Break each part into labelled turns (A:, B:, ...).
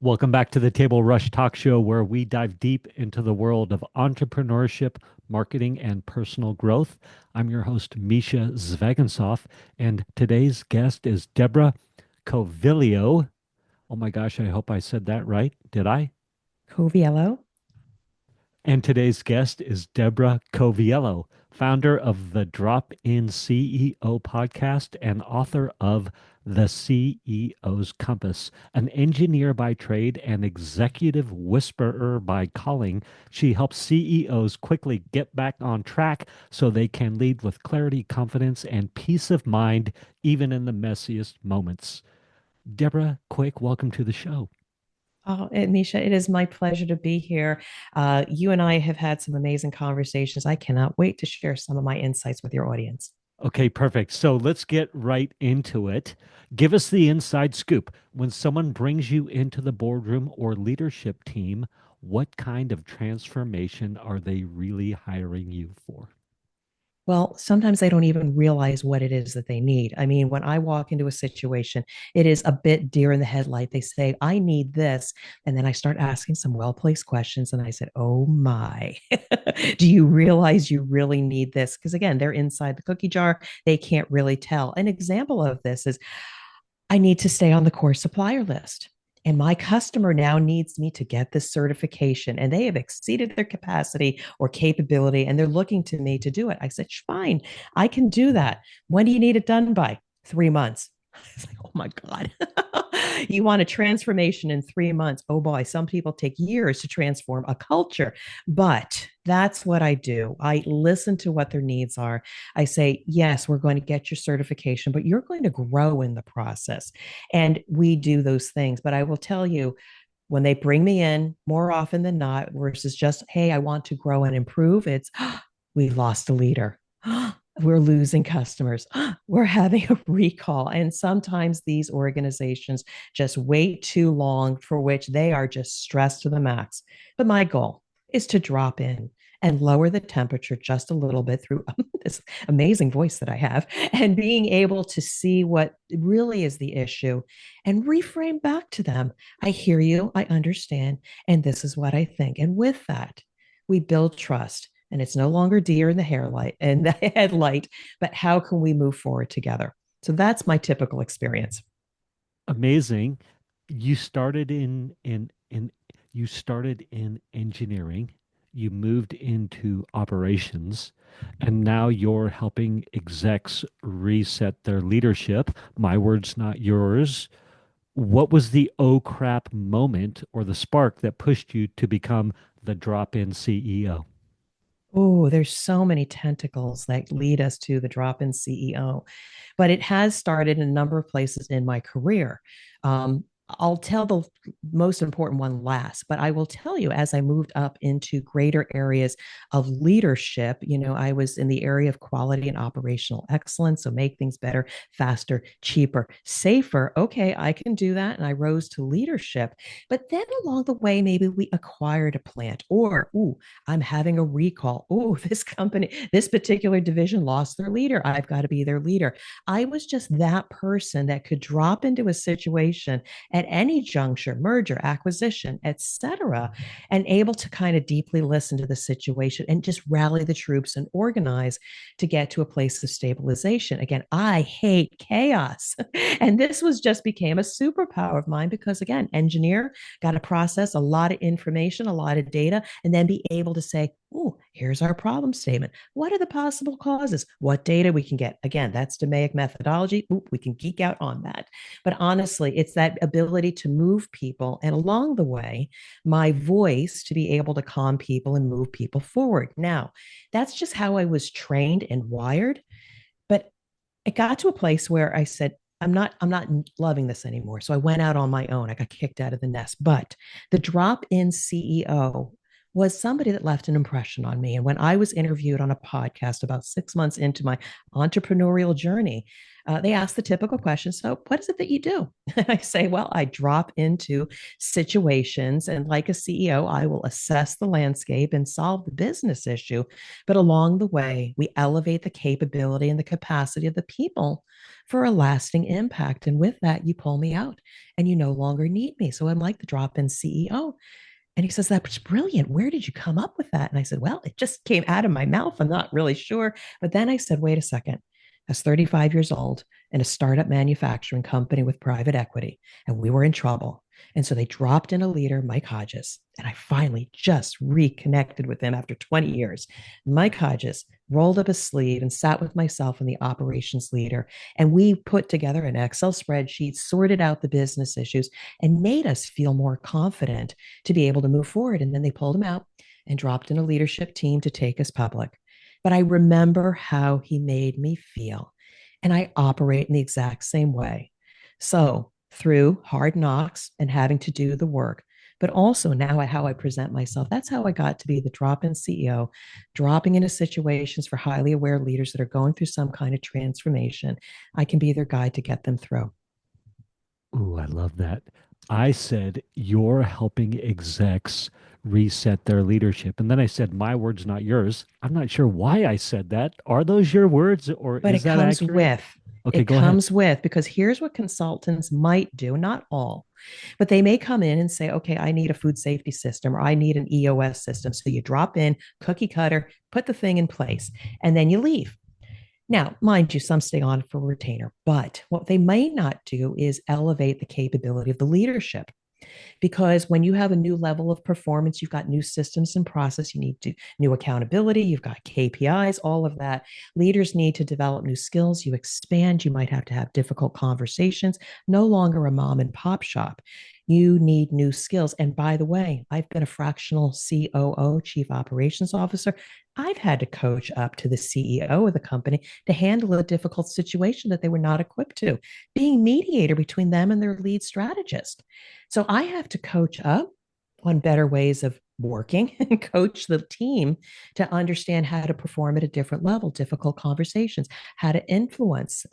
A: Welcome back to the Table Rush Talk Show, where we dive deep into the world of entrepreneurship, marketing, and personal growth. I'm your host, Mischa Zvegintzov, and today's guest is Deborah Coviello. Oh my gosh, I hope I said that right. Did I?
B: Coviello.
A: And today's guest is Deborah Coviello, founder of the Drop In CEO podcast and author of The CEO's Compass. An engineer by trade and executive whisperer by calling, she helps CEOs quickly get back on track so they can lead with clarity, confidence, and peace of mind, even in the messiest moments. Deborah, quick, welcome to the show.
B: Misha, it is my pleasure to be here. You and I have had some amazing conversations. I cannot wait to share some of my insights with your audience.
A: Okay, perfect. So let's get right into it. Give us the inside scoop. When someone brings you into the boardroom or leadership team, what kind of transformation are they really hiring you for?
B: Well, sometimes they don't even realize what it is that they need. I mean, when I walk into a situation, it is a bit deer in the headlight. They say, I need this. And then I start asking some well placed questions. And I said, oh my, do you realize you really need this? Because again, they're inside the cookie jar. They can't really tell. An example of this is I need to stay on the core supplier list. And my customer now needs me to get this certification, and they have exceeded their capacity or capability, and they're looking to me to do it. I said, fine, I can do that. When do you need it done by? 3 months. It's like, oh my God. You want a transformation in 3 months. Oh boy, some people take years to transform a culture, but that's what I do. I listen to what their needs are. I say, yes, we're going to get your certification, but you're going to grow in the process. And we do those things. But I will tell you, when they bring me in more often than not, versus just, hey, I want to grow and improve, it's, we lost a leader. We're losing customers. We're having a recall. And sometimes these organizations just wait too long, for which they are just stressed to the max. But my goal is to drop in and lower the temperature just a little bit through this amazing voice that I have and being able to see what really is the issue and reframe back to them. I hear you, I understand, and this is what I think. And with that, we build trust, and it's no longer deer in the hairlight and the headlight, but how can we move forward together? So that's my typical experience.
A: Amazing. You started in engineering, you moved into operations, and now you're helping execs reset their leadership. My words, not yours. What was the oh crap moment or the spark that pushed you to become the drop-in CEO?
B: Oh, there's so many tentacles that lead us to the drop-in CEO, but it has started in a number of places in my career. I'll tell the most important one last, but I will tell you as I moved up into greater areas of leadership, I was in the area of quality and operational excellence. So make things better, faster, cheaper, safer. Okay, I can do that. And I rose to leadership. But then along the way, maybe we acquired a plant or, ooh, I'm having a recall. Oh, this company, this particular division lost their leader. I've got to be their leader. I was just that person that could drop into a situation at any juncture, merger, acquisition, etc., and able to kind of deeply listen to the situation and just rally the troops and organize to get to a place of stabilization. Again, I hate chaos. And this was just became a superpower of mine because, again, engineer, got to process a lot of information, a lot of data, and then be able to say, oh, here's our problem statement. What are the possible causes? What data we can get? Again, that's DMAIC methodology. Ooh, we can geek out on that. But honestly, it's that ability to move people. And along the way, my voice to be able to calm people and move people forward. Now, that's just how I was trained and wired. But it got to a place where I said, I'm not loving this anymore. So I went out on my own. I got kicked out of the nest. But the drop in CEO was somebody that left an impression on me. And when I was interviewed on a podcast about 6 months into my entrepreneurial journey, they asked the typical question. So, what is it that you do? And I say, well, I drop into situations, and like a CEO, I will assess the landscape and solve the business issue. But along the way, we elevate the capability and the capacity of the people for a lasting impact. And with that, you pull me out and you no longer need me. So I'm like the drop in CEO. And he says, that's brilliant. Where did you come up with that? And I said, well, it just came out of my mouth. I'm not really sure. But then I said, wait a second. I was 35 years old in a startup manufacturing company with private equity, and we were in trouble. And so they dropped in a leader, Mike Hodges, and I finally just reconnected with him after 20 years. Mike Hodges rolled up his sleeve and sat with myself and the operations leader, and we put together an Excel spreadsheet, sorted out the business issues, and made us feel more confident to be able to move forward. And then they pulled him out and dropped in a leadership team to take us public. But I remember how he made me feel. And I operate in the exact same way. So, through hard knocks and having to do the work, but also now how I present myself, that's how I got to be the drop in CEO, dropping into situations for highly aware leaders that are going through some kind of transformation. I can be their guide to get them through.
A: Ooh, I love that. I said, you're helping execs reset their leadership. And then I said, my words, not yours. I'm not sure why I said that. Are those your words or
B: But
A: is that accurate? Okay,
B: it
A: go ahead.
B: comes with, because here's what consultants might do, not all, but they may come in and say, okay, I need a food safety system or I need an EOS system. So you drop in, cookie cutter, put the thing in place, and then you leave. Now, mind you, some stay on for retainer, but what they may not do is elevate the capability of the leadership. Because when you have a new level of performance, you've got new systems and process, you need to new accountability, you've got KPIs, all of that. Leaders need to develop new skills. You expand, you might have to have difficult conversations, no longer a mom and pop shop. You need new skills. And by the way, I've been a fractional COO, Chief Operations Officer. I've had to coach up to the CEO of the company to handle a difficult situation that they were not equipped to, being mediator between them and their lead strategist. So I have to coach up on better ways of working and coach the team to understand how to perform at a different level, difficult conversations, how to influence,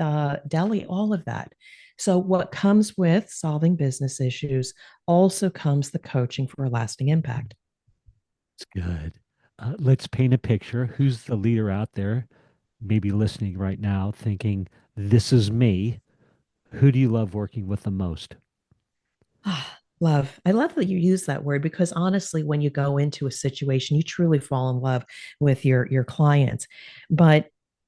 B: delegate, all of that. So, what comes with solving business issues also comes the coaching for a lasting impact.
A: It's good. Let's paint a picture. Who's the leader out there, maybe listening right now, thinking, this is me? Who do you love working with the most?
B: Ah, love. I love that you use that word because honestly, when you go into a situation, you truly fall in love with your clients. But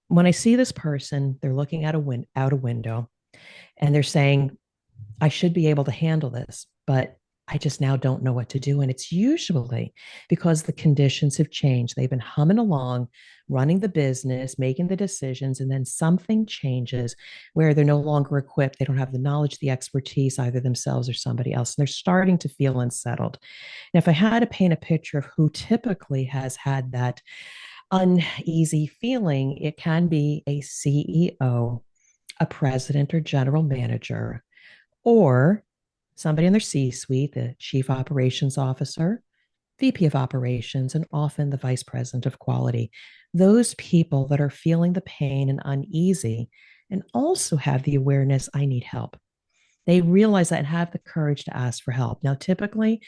B: when I see this person, they're looking out a window and they're saying, I should be able to handle this, but I just now don't know what to do. And it's usually because the conditions have changed. They've been humming along, running the business, making the decisions, and then something changes where they're no longer equipped. They don't have the knowledge, the expertise, either themselves or somebody else. And they're starting to feel unsettled. And if I had to paint a picture of who typically has had that uneasy feeling, it can be a CEO, a president or general manager, or somebody in their C suite, the chief operations officer, VP of operations, and often the vice president of quality. Those people that are feeling the pain and uneasy and also have the awareness, I need help. They realize that and have the courage to ask for help. Now, typically,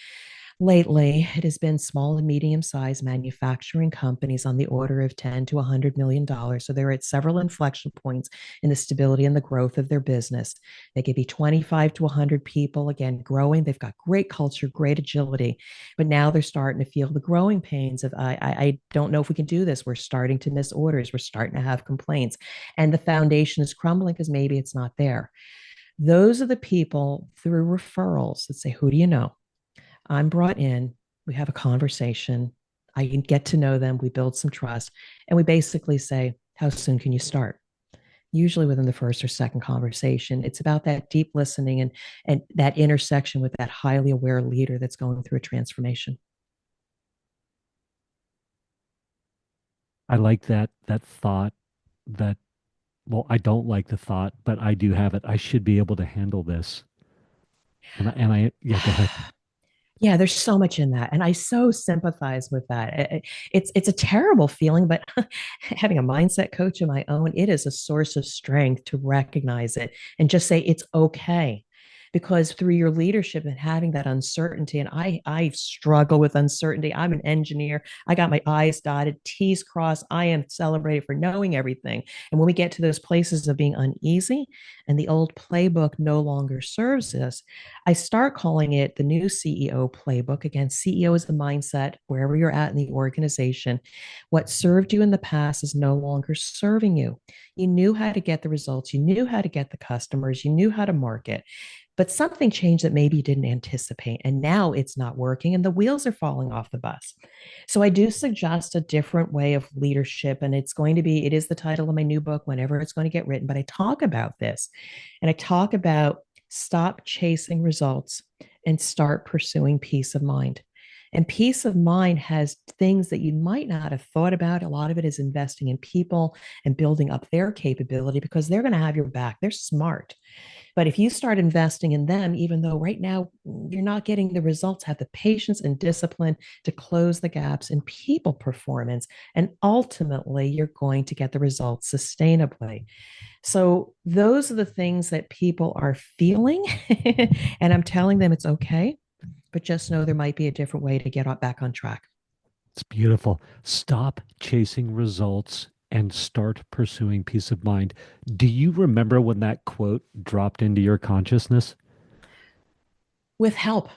B: lately, it has been small and medium sized manufacturing companies on the order of 10 to $100 million. So they're at several inflection points in the stability and the growth of their business. They could be 25 to 100 people, again, growing. They've got great culture, great agility, but now they're starting to feel the growing pains of, I don't know if we can do this. We're starting to miss orders. We're starting to have complaints. And the foundation is crumbling because maybe it's not there. Those are the people through referrals that say, who do you know? I'm brought in, we have a conversation, I can get to know them, we build some trust, and we basically say, how soon can you start? Usually within the first or second conversation. It's about that deep listening and that intersection with that highly aware leader that's going through a transformation.
A: I like that thought that, well, I don't like the thought, but I do have it. I should be able to handle this. Yeah, go ahead.
B: Yeah, there's so much in that, and I so sympathize with that. It's a terrible feeling, but having a mindset coach of my own, it is a source of strength to recognize it and just say it's okay. Because through your leadership and having that uncertainty, and I struggle with uncertainty. I'm an engineer. I got my I's dotted, T's crossed. I am celebrated for knowing everything. And when we get to those places of being uneasy, and the old playbook no longer serves us, I start calling it the new CEO playbook. Again, CEO is the mindset wherever you're at in the organization. What served you in the past is no longer serving you. You knew how to get the results, you knew how to get the customers, you knew how to market, but something changed that maybe you didn't anticipate. And now it's not working and the wheels are falling off the bus. So I do suggest a different way of leadership. And it is the title of my new book whenever it's going to get written. But I talk about this and I talk about stop chasing results and start pursuing peace of mind. And peace of mind has things that you might not have thought about. A lot of it is investing in people and building up their capability because they're going to have your back. They're smart. But if you start investing in them, even though right now you're not getting the results, have the patience and discipline to close the gaps in people performance. And ultimately, you're going to get the results sustainably. So, those are the things that people are feeling. And I'm telling them it's okay, but just know there might be a different way to get back on track.
A: It's beautiful. Stop chasing results and start pursuing peace of mind. Do you remember when that quote dropped into your consciousness?
B: With help,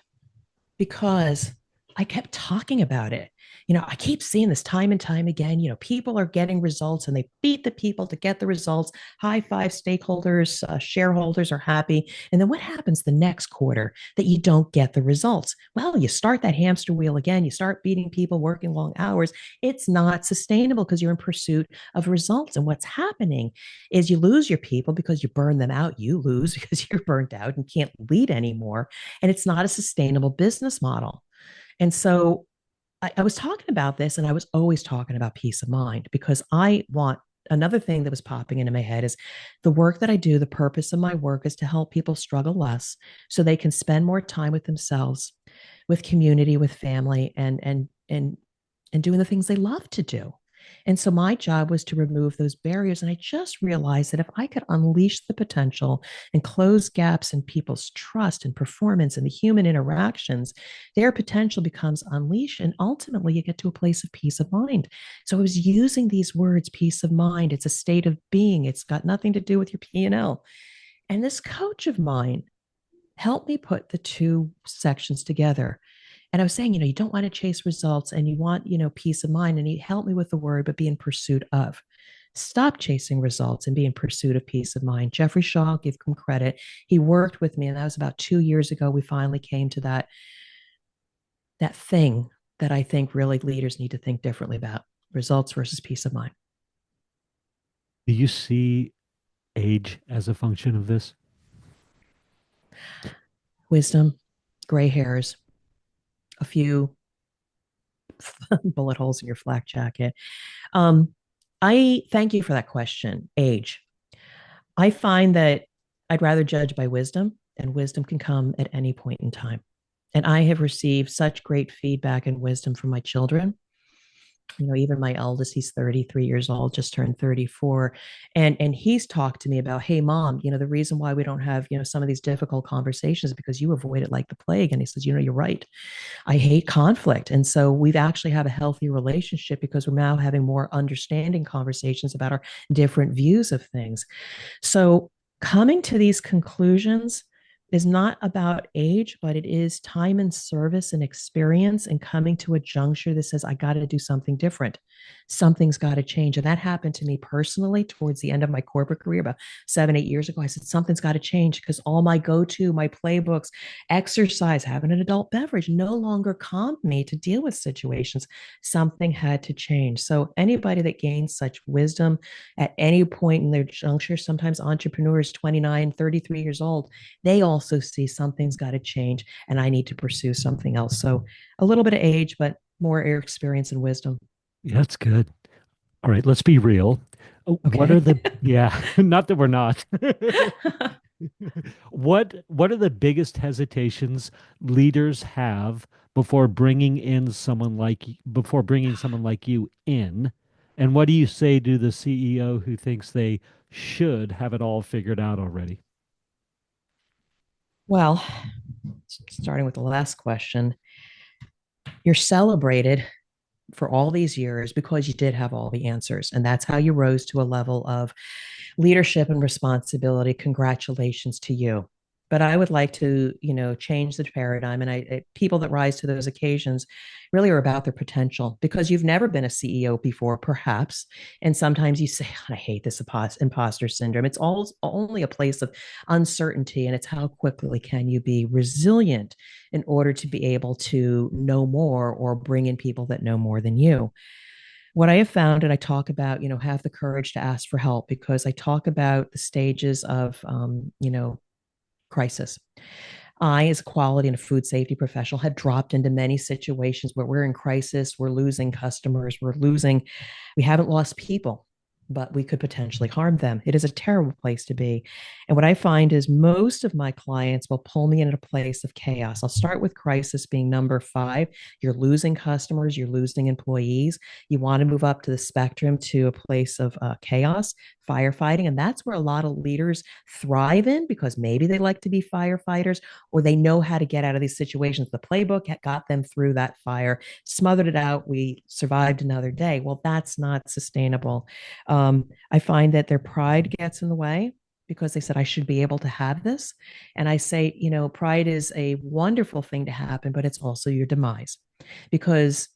B: because I kept talking about it. I keep seeing this time and time again. People are getting results and they beat the people to get the results. High five, stakeholders, shareholders are happy. And then what happens the next quarter that you don't get the results? Well, you start that hamster wheel again. You start beating people, working long hours. It's not sustainable because you're in pursuit of results. And what's happening is you lose your people because you burn them out. You lose because you're burnt out and can't lead anymore. And it's not a sustainable business model. And so I was talking about this and I was always talking about peace of mind because I want another thing that was popping into my head is the work that I do, the purpose of my work is to help people struggle less so they can spend more time with themselves, with community, with family, and doing the things they love to do. And so my job was to remove those barriers. And I just realized that if I could unleash the potential and close gaps in people's trust and performance and the human interactions, their potential becomes unleashed. And ultimately, you get to a place of peace of mind. So I was using these words, peace of mind. It's a state of being. It's got nothing to do with your P&L. And this coach of mine helped me put the two sections together. And I was saying, you don't want to chase results and you want, peace of mind. And he helped me with the word, but be in pursuit of. Stop chasing results and be in pursuit of peace of mind. Jeffrey Shaw, give him credit. He worked with me, and that was about 2 years ago. We finally came to that thing that I think really leaders need to think differently about: results versus peace of mind.
A: Do you see age as a function of this?
B: Wisdom, gray hairs, a few bullet holes in your flak jacket. Um, I thank you for that question. Age. I find that I'd rather judge by wisdom, and wisdom can come at any point in time. And I have received such great feedback and wisdom from my children. Even my eldest, he's 33 years old, just turned 34. And he's talked to me about, hey, mom, the reason why we don't have, some of these difficult conversations is because you avoid it like the plague. And he says, you're right. I hate conflict. And so we've actually have a healthy relationship because we're now having more understanding conversations about our different views of things. So coming to these conclusions is not about age, but it is time and service and experience and coming to a juncture that says, I got to do something different. Something's got to change. And that happened to me personally towards the end of my corporate career about 7, 8 years ago. I said, something's got to change because all my go-to, my playbooks, exercise, having an adult beverage no longer calmed me to deal with situations. Something had to change. So anybody that gains such wisdom at any point in their juncture, sometimes entrepreneurs 29, 33 years old, they also see something's got to change and I need to pursue something else. So a little bit of age, but more experience and wisdom.
A: Yeah, that's good. All right, let's be real. What are
B: Okay.
A: the, yeah, not that we're not. What are the biggest hesitations leaders have before bringing someone like you in? And what do you say to the CEO who thinks they should have it all figured out already?
B: Well, starting with the last question, you're celebrated for all these years because you did have all the answers. And that's how you rose to a level of leadership and responsibility. Congratulations to you. But I would like to, change the paradigm. And people that rise to those occasions really are about their potential because you've never been a CEO before, perhaps. And sometimes you say, I hate this imposter syndrome. It's all only a place of uncertainty. And it's how quickly can you be resilient in order to be able to know more or bring in people that know more than you. What I have found, and I talk about, have the courage to ask for help because I talk about the stages of, crisis. I, as a quality and a food safety professional, have dropped into many situations where we're in crisis, we're losing customers, we haven't lost people, but we could potentially harm them. It is a terrible place to be. And what I find is most of my clients will pull me into a place of chaos. I'll start with crisis being number 5. You're losing customers, you're losing employees. You want to move up to the spectrum to a place of chaos, firefighting. And that's where a lot of leaders thrive in because maybe they like to be firefighters or they know how to get out of these situations. The playbook got them through that fire, smothered it out. We survived another day. Well, that's not sustainable. I find that their pride gets in the way because they said, I should be able to have this. And I say, pride is a wonderful thing to happen, but it's also your demise because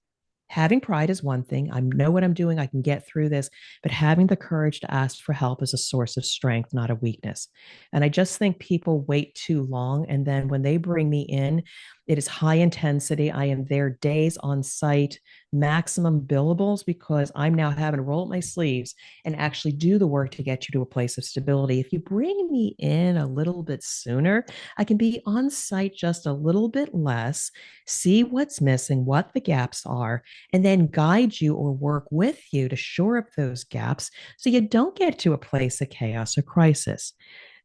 B: having pride is one thing. I know what I'm doing. I can get through this, but having the courage to ask for help is a source of strength, not a weakness. And I just think people wait too long. And then when they bring me in, it is high intensity. I am there days on site, maximum billables, because I'm now having to roll up my sleeves and actually do the work to get you to a place of stability. If you bring me in a little bit sooner, I can be on site just a little bit less, see what's missing, what the gaps are, and then guide you or work with you to shore up those gaps so you don't get to a place of chaos or crisis.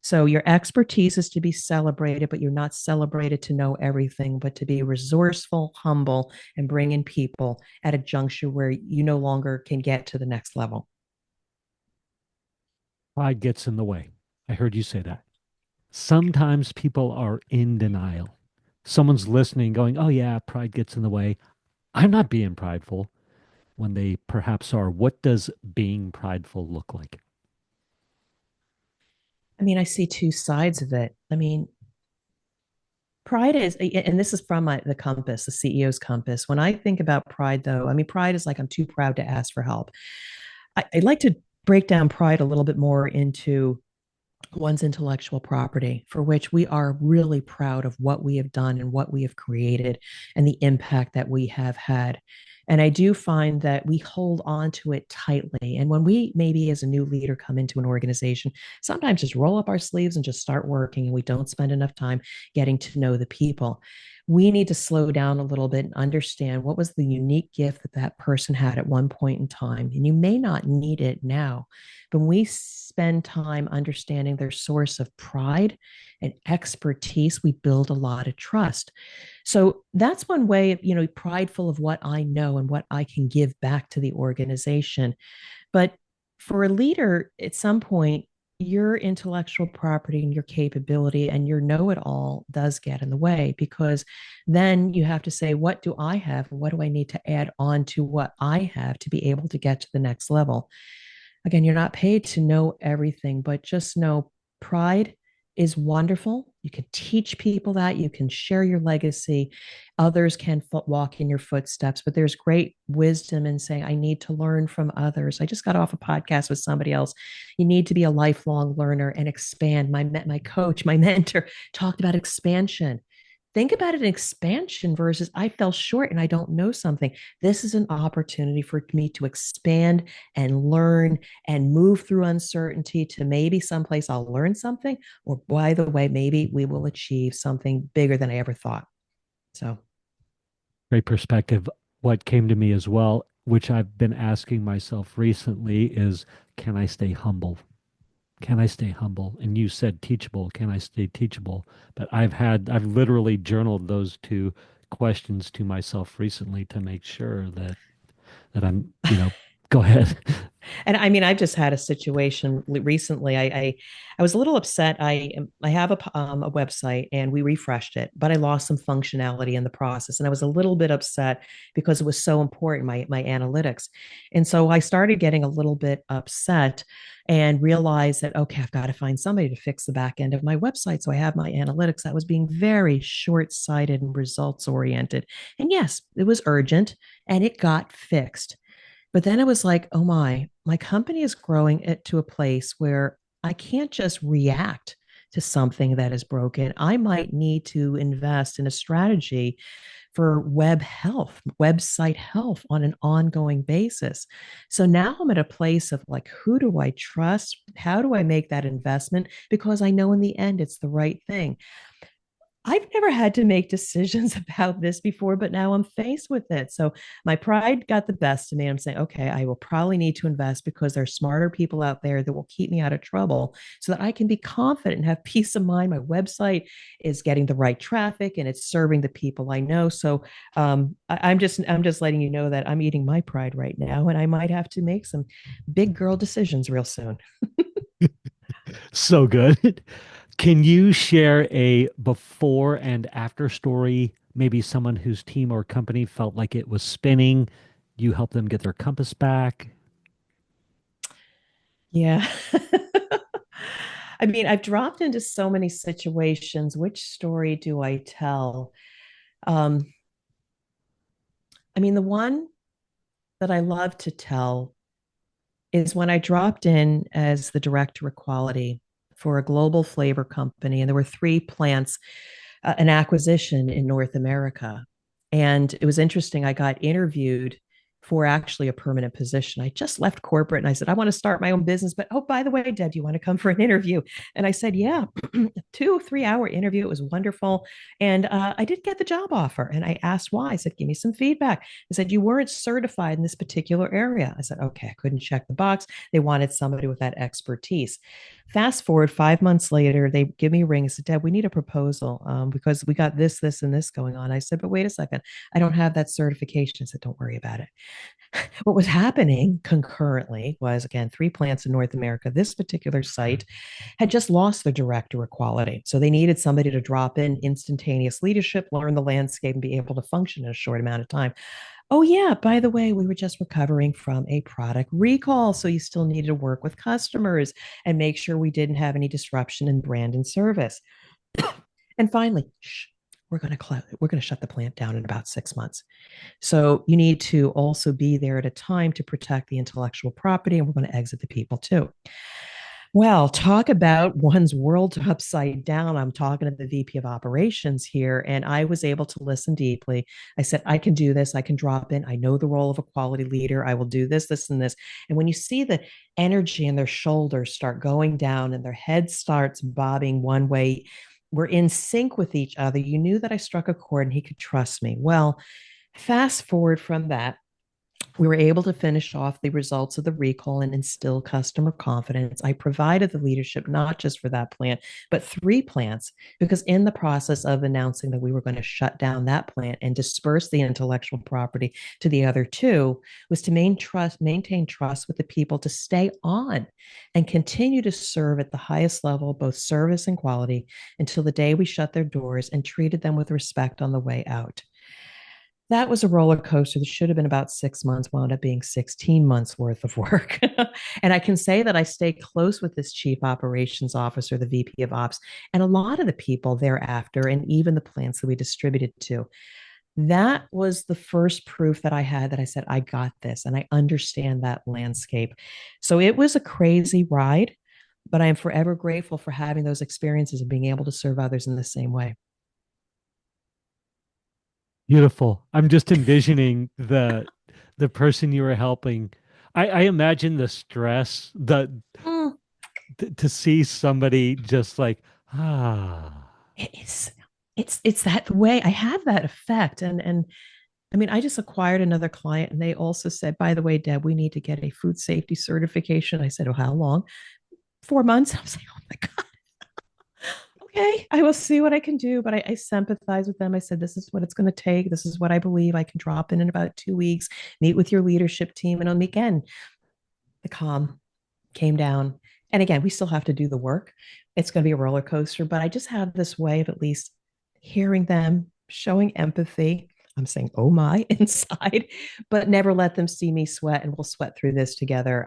B: So your expertise is to be celebrated, but you're not celebrated to know everything, but to be resourceful, humble, and bring in people at a juncture where you no longer can get to the next level.
A: Pride gets in the way. I heard you say that. Sometimes people are in denial. Someone's listening, going, oh, yeah, pride gets in the way. I'm not being prideful when they perhaps are. What does being prideful look like?
B: I mean, I see two sides of it. I mean, pride is, and this is from the compass, the CEO's compass. When I think about pride, though, I mean, pride is like I'm too proud to ask for help. I'd like to break down pride a little bit more into one's intellectual property, for which we are really proud of what we have done and what we have created and the impact that we have had. And I do find that we hold on to it tightly. And when we maybe as a new leader come into an organization, sometimes just roll up our sleeves and just start working, and we don't spend enough time getting to know the people. We need to slow down a little bit and understand what was the unique gift that that person had at one point in time. And you may not need it now, but when we spend time understanding their source of pride and expertise, we build a lot of trust. So that's one way of, prideful of what I know and what I can give back to the organization. But for a leader, at some point, your intellectual property and your capability and your know it all does get in the way because then you have to say, what do I have? And what do I need to add on to what I have to be able to get to the next level? Again, you're not paid to know everything, but just know pride is wonderful. You can teach people that, you can share your legacy. Others can walk in your footsteps, but there's great wisdom in saying, I need to learn from others. I just got off a podcast with somebody else. You need to be a lifelong learner and expand. My coach, my mentor talked about expansion. Think about an expansion versus I fell short and I don't know something. This is an opportunity for me to expand and learn and move through uncertainty to maybe someplace I'll learn something, or by the way, maybe we will achieve something bigger than I ever thought. So,
A: Great perspective. What came to me as well, which I've been asking myself recently, is can I stay humble? can I stay humble? And you said teachable. Can I stay teachable? But I've literally journaled those two questions to myself recently to make sure that I'm, go ahead.
B: And I mean, I've just had a situation recently. I was a little upset. I have a website and we refreshed it, but I lost some functionality in the process, and I was a little bit upset because it was so important, my analytics. And so I started getting a little bit upset and realized that okay, I've got to find somebody to fix the back end of my website. So I have my analytics. I was being very short sighted and results oriented, and yes, it was urgent, and it got fixed. But then it was like, oh my company is growing it to a place where I can't just react to something that is broken. I might need to invest in a strategy for web health, website health on an ongoing basis. So now I'm at a place of like, who do I trust? How do I make that investment? Because I know in the end it's the right thing. I've never had to make decisions about this before, but now I'm faced with it. So my pride got the best of me. I'm saying, okay, I will probably need to invest because there's smarter people out there that will keep me out of trouble so that I can be confident and have peace of mind. My website is getting the right traffic and it's serving the people I know. So I'm just letting you know that I'm eating my pride right now, and I might have to make some big girl decisions real soon.
A: So good. Can you share a before and after story? Maybe someone whose team or company felt like it was spinning. You help them get their compass back.
B: Yeah. I mean, I've dropped into so many situations. Which story do I tell? Um, I mean, the one that I love to tell is when I dropped in as the director of quality for a global flavor company, and there were three plants, an acquisition in North America. And it was interesting. I got interviewed for actually a permanent position. I just left corporate and I said, I want to start my own business. But oh, by the way, Deb, do you want to come for an interview? And I said, yeah, 2 3 hour interview. It was wonderful. And I did get the job offer. And I asked why. I said, give me some feedback. I said, you weren't certified in this particular area. I said, okay, I couldn't check the box. They wanted somebody with that expertise. Fast forward 5 months later, they give me a ring and said, Deb, we need a proposal because we got this, and this going on. I said, but wait a second, I don't have that certification. I said, don't worry about it. What was happening concurrently was, again, three plants in North America. This particular site had just lost their director of quality. So they needed somebody to drop in instantaneous leadership, learn the landscape, and be able to function in a short amount of time. Oh, yeah, by the way, we were just recovering from a product recall. So you still needed to work with customers and make sure we didn't have any disruption in brand and service. And finally, shh, we're going to shut the plant down in about 6 months. So you need to also be there at a time to protect the intellectual property, and we're going to exit the people too. Well, talk about one's world upside down. I'm talking to the VP of operations here, and I was able to listen deeply. I said, I can do this. I can drop in. I know the role of a quality leader. I will do this, this, and this. And when you see the energy in their shoulders start going down and their head starts bobbing one way, we're in sync with each other. You knew that I struck a chord and he could trust me. Well, fast forward from that, we were able to finish off the results of the recall and instill customer confidence. I provided the leadership not just for that plant, but three plants, because in the process of announcing that we were going to shut down that plant and disperse the intellectual property to the other two, was to maintain trust with the people to stay on and continue to serve at the highest level, both service and quality, until the day we shut their doors and treated them with respect on the way out. That was a roller coaster that should have been about 6 months, wound up being 16 months worth of work. And I can say that I stay close with this chief operations officer, the VP of ops, and a lot of the people thereafter, and even the plants that we distributed to. That was the first proof that I had that I said, I got this and I understand that landscape. So it was a crazy ride, but I am forever grateful for having those experiences and being able to serve others in the same way.
A: Beautiful. I'm just envisioning the person you were helping. I imagine the stress,
B: Mm,
A: to see somebody just like, ah,
B: it's it's that way. I have that effect, and I mean, I just acquired another client, and they also said, by the way, Deb, we need to get a food safety certification. I said, oh, how long? 4 months. I was like, oh my God, okay, I will see what I can do. But I sympathize with them. I said, this is what it's going to take. This is what I believe I can drop in about 2 weeks, meet with your leadership team. And on the weekend, the calm came down. And again, we still have to do the work. It's going to be a roller coaster, but I just have this way of at least hearing them, showing empathy. I'm saying, oh my, inside, but never let them see me sweat, and we'll sweat through this together.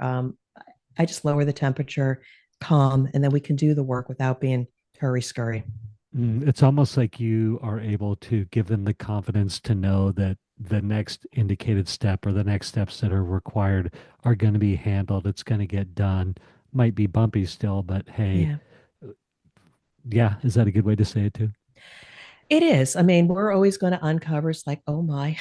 B: I just lower the temperature, calm, and then we can do the work without being hurry scurry.
A: It's almost like you are able to give them the confidence to know that the next indicated step or the next steps that are required are going to be handled. It's going to get done. Might be bumpy still, but hey,
B: Yeah.
A: yeah, is that a good way to say it too?
B: It is. I mean, we're always going to uncover. It's like, oh my,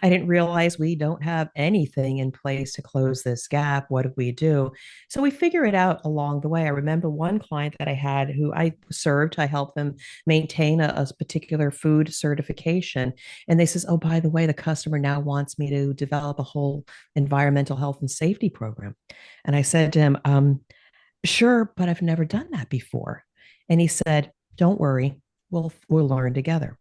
B: I didn't realize we don't have anything in place to close this gap. What do we do? So we figure it out along the way. I remember one client that I had who I served, I helped them maintain a particular food certification. And they says, oh, by the way, the customer now wants me to develop a whole environmental health and safety program. And I said to him, sure, but I've never done that before. And he said, don't worry, we'll learn together.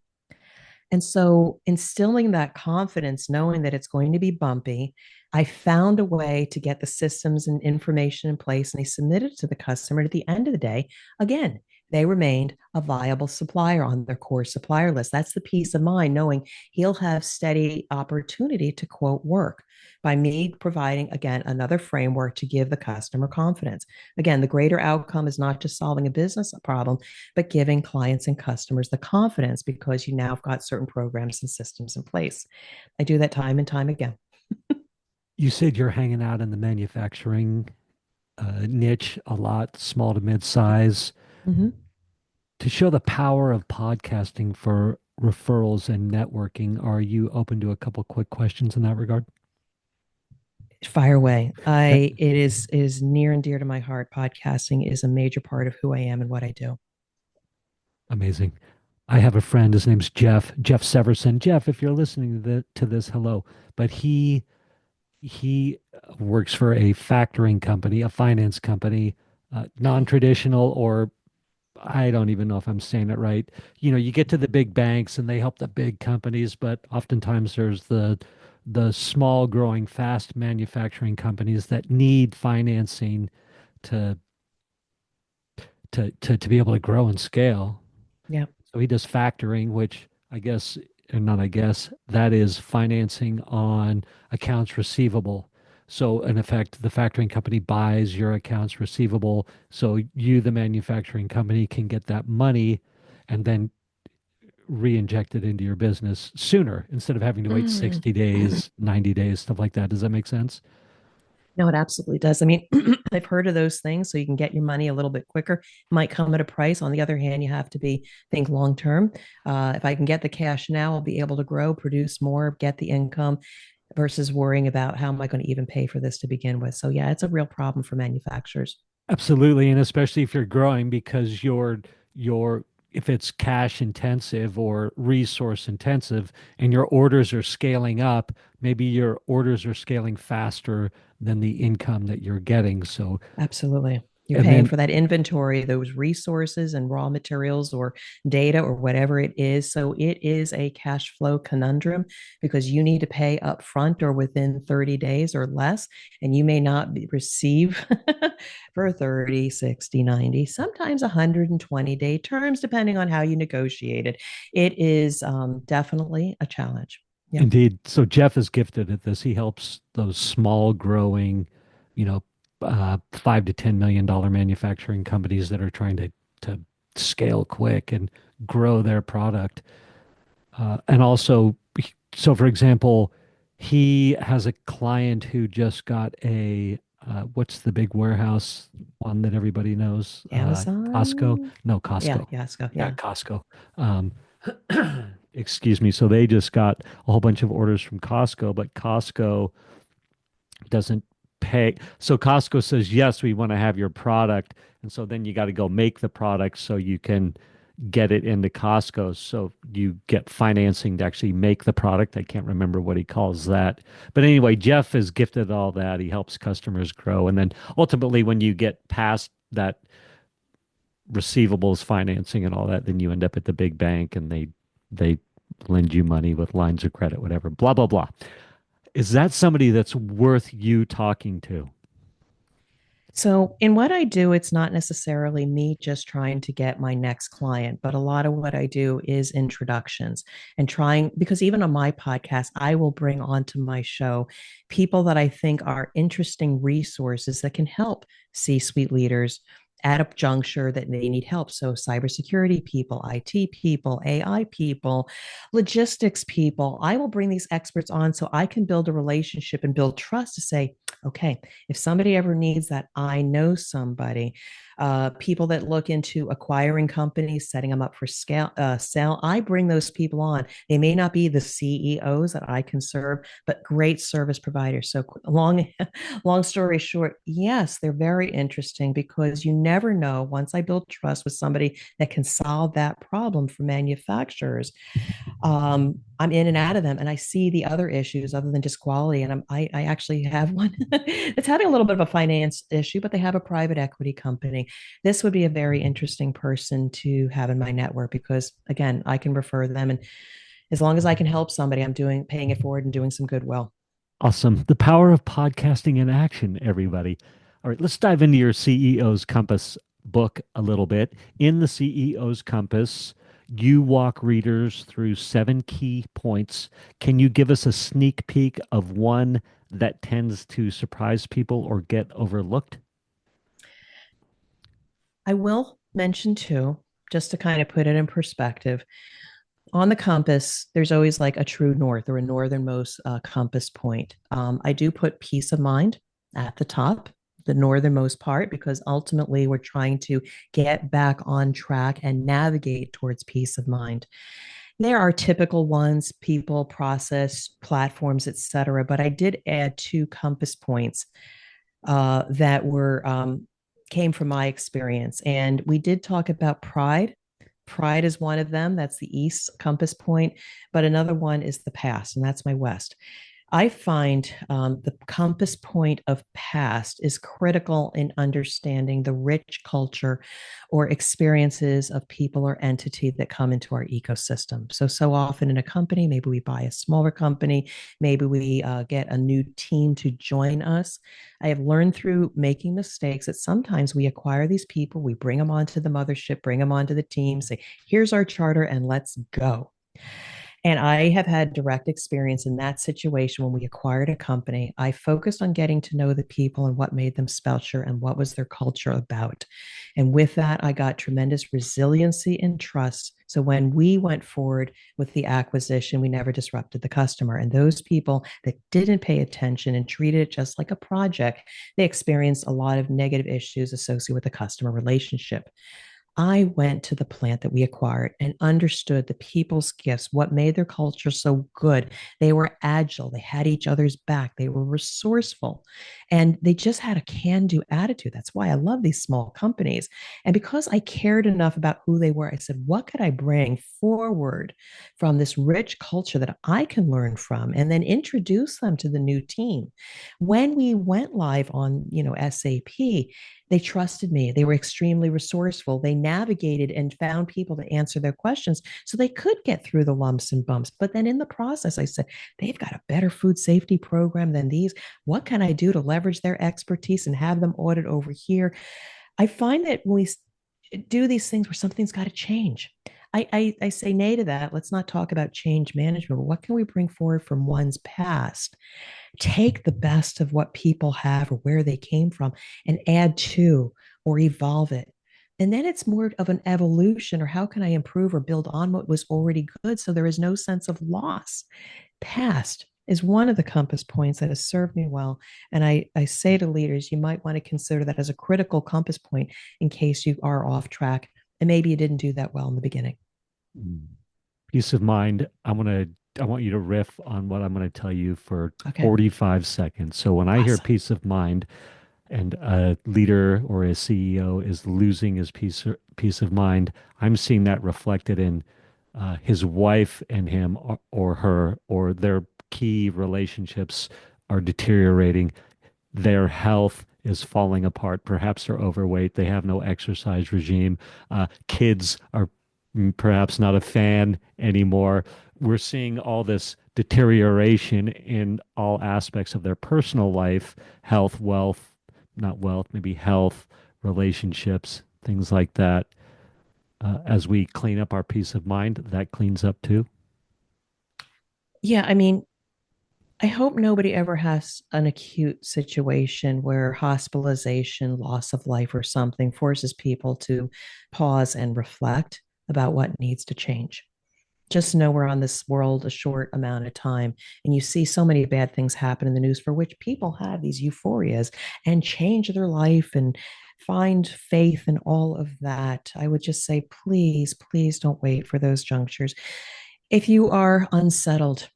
B: And so instilling that confidence, knowing that it's going to be bumpy, I found a way to get the systems and information in place, and they submitted to the customer. At the end of the day, again, they remained a viable supplier on their core supplier list. That's the peace of mind, knowing he'll have steady opportunity to quote work by me providing, again, another framework to give the customer confidence. Again, the greater outcome is not just solving a business problem, but giving clients and customers the confidence because you now have got certain programs and systems in place. I do that time and time again.
A: You said you're hanging out in the manufacturing niche a lot, small to mid size.
B: Mm-hmm.
A: To show the power of podcasting for referrals and networking, are you open to a couple quick questions in that regard?
B: Fire away.
A: Uh,
B: It is near and dear to my heart. Podcasting is a major part of who I am and what I do.
A: Amazing. I have a friend, his name's Jeff Severson. Jeff, if you're listening to this, hello. But he works for a factoring company, a finance company, non-traditional, or I don't even know if I'm saying it right. You know, you get to the big banks and they help the big companies, but oftentimes there's the small growing fast manufacturing companies that need financing to to be able to grow and scale.
B: Yeah.
A: So he does factoring, which I guess, and not I guess, that is financing on accounts receivable. So in effect, the factoring company buys your accounts receivable. So you, the manufacturing company, can get that money and then re-inject it into your business sooner instead of having to wait
B: Mm.
A: 60 days, 90 days, stuff like that. Does that make sense?
B: No, it absolutely does. I mean, I've heard of those things, so you can get your money a little bit quicker. It might come at a price. On the other hand, you have to be think long term. If I can get the cash now, I'll be able to grow, produce more, get the income, versus worrying about how am I going to even pay for this to begin with. So yeah, it's a real problem for manufacturers.
A: Absolutely, and especially if you're growing because your if it's cash intensive or resource intensive and your orders are scaling up, maybe your orders are scaling faster than the income that you're getting. So,
B: Absolutely. You're
A: and
B: paying
A: then
B: for that inventory, those resources and raw materials or data or whatever it is. So it is a cash flow conundrum because you need to pay up front or within 30 days or less. And you may not receive for 30, 60, 90, sometimes 120-day terms, depending on how you negotiate it. It is definitely a challenge. Yeah.
A: indeed, so Jeff is gifted at this. He helps those small growing, you know, $5 to $10 million manufacturing companies that are trying to scale quick and grow their product. And also, so for example, he has a client who just got a what's the big warehouse one that everybody knows? Costco?
B: Amazon.
A: No,
B: Yeah.
A: Costco.
B: Yes. Go.
A: Yeah,
B: Yeah.
A: Costco. Um, excuse me. So they just got a whole bunch of orders from Costco, but Costco doesn't pay. So Costco says, yes, we want to have your product. And so then you got to go make the product so you can get it into Costco. So you get financing to actually make the product. I can't remember what he calls that. But anyway, Jeff is gifted all that. He helps customers grow. And then ultimately, when you get past that receivables financing and all that, then you end up at the big bank and they lend you money with lines of credit, whatever, blah, blah, blah. Is that somebody that's worth you talking to?
B: So, in what I do, it's not necessarily me just trying to get my next client, but a lot of what I do is introductions and trying, because even on my podcast, I will bring onto my show people that I think are interesting resources that can help C suite leaders at a juncture that they need help. So, cybersecurity people, IT people, AI people, logistics people, I will bring these experts on so I can build a relationship and build trust to say, okay, if somebody ever needs that, I know somebody. People that look into acquiring companies, setting them up for sale, I bring those people on. They may not be the CEOs that I can serve, but great service providers. So long story short, yes, they're very interesting because you never know. Once I build trust with somebody that can solve that problem for manufacturers, I'm in and out of them, and I see the other issues other than just quality. And I actually have one that's having a little bit of a finance issue, but they have a private equity company. This would be a very interesting person to have in my network because, again, I can refer them, and as long as I can help somebody, I'm doing paying it forward and doing some goodwill.
A: Awesome. The power of podcasting in action, everybody. All right, let's dive into your CEO's Compass book a little bit. In the CEO's Compass, you walk readers through 7 key points. Can you give us a sneak peek of one that tends to surprise people or get overlooked?
B: I will mention too, just to kind of put it in perspective, on the compass, there's always like a true north or a northernmost compass point. I do put peace of mind at the top, the northernmost part, because ultimately we're trying to get back on track and navigate towards peace of mind. There are typical ones, people, process, platforms, etc. But I did add two compass points that were came from my experience, and we did talk about pride. Pride is one of them. That's the east compass point. But another one is the past, and that's my west. I find the compass point of past is critical in understanding the rich culture or experiences of people or entity that come into our ecosystem. So often in a company, maybe we buy a smaller company, maybe we get a new team to join us. I have learned through making mistakes that sometimes we acquire these people, we bring them onto the mothership, bring them onto the team, say, here's our charter, and let's go. And I have had direct experience in that situation when we acquired a company. I focused on getting to know the people and what made them special and what was their culture about. And with that, I got tremendous resiliency and trust. So when we went forward with the acquisition, we never disrupted the customer. And those people that didn't pay attention and treated it just like a project, they experienced a lot of negative issues associated with the customer relationship. I went to the plant that we acquired and understood the people's gifts, what made their culture so good. They were agile, they had each other's back, they were resourceful, and they just had a can do attitude. That's why I love these small companies. And because I cared enough about who they were, I said, what could I bring forward from this rich culture that I can learn from and then introduce them to the new team? When we went live on, SAP, they trusted me. They were extremely resourceful. They navigated and found people to answer their questions so they could get through the lumps and bumps. But then in the process, I said, they've got a better food safety program than these. What can I do to leverage their expertise and have them audit over here? I find that when we do these things where something's got to change, I say nay to that. Let's not talk about change management. What can we bring forward from one's past, take the best of what people have or where they came from and add to or evolve it. And then it's more of an evolution, or how can I improve or build on what was already good so there is no sense of loss? Past is one of the compass points that has served me well. And I say to leaders, you might want to consider that as a critical compass point in case you are off track and maybe you didn't do that well in the beginning.
A: Mm. Peace of mind. I want you to riff on what I'm going to tell you for
B: Okay.
A: 45 seconds. So when I hear
B: Awesome.
A: peace of mind and a leader or a CEO is losing his peace of mind, I'm seeing that reflected in his wife and him or her, or their key relationships are deteriorating, their health is falling apart. Perhaps they're overweight. They have no exercise regime. Kids are perhaps not a fan anymore. We're seeing all this deterioration in all aspects of their personal life, health, wealth, not wealth, maybe health, relationships, things like that. As we clean up our peace of mind, that cleans up too.
B: Yeah, I mean, I hope nobody ever has an acute situation where hospitalization, loss of life, or something forces people to pause and reflect about what needs to change. Just know we're on this world a short amount of time, and you see so many bad things happen in the news for which people have these euphorias and change their life and find faith in all of that. I would just say, please, please don't wait for those junctures. If you are unsettled,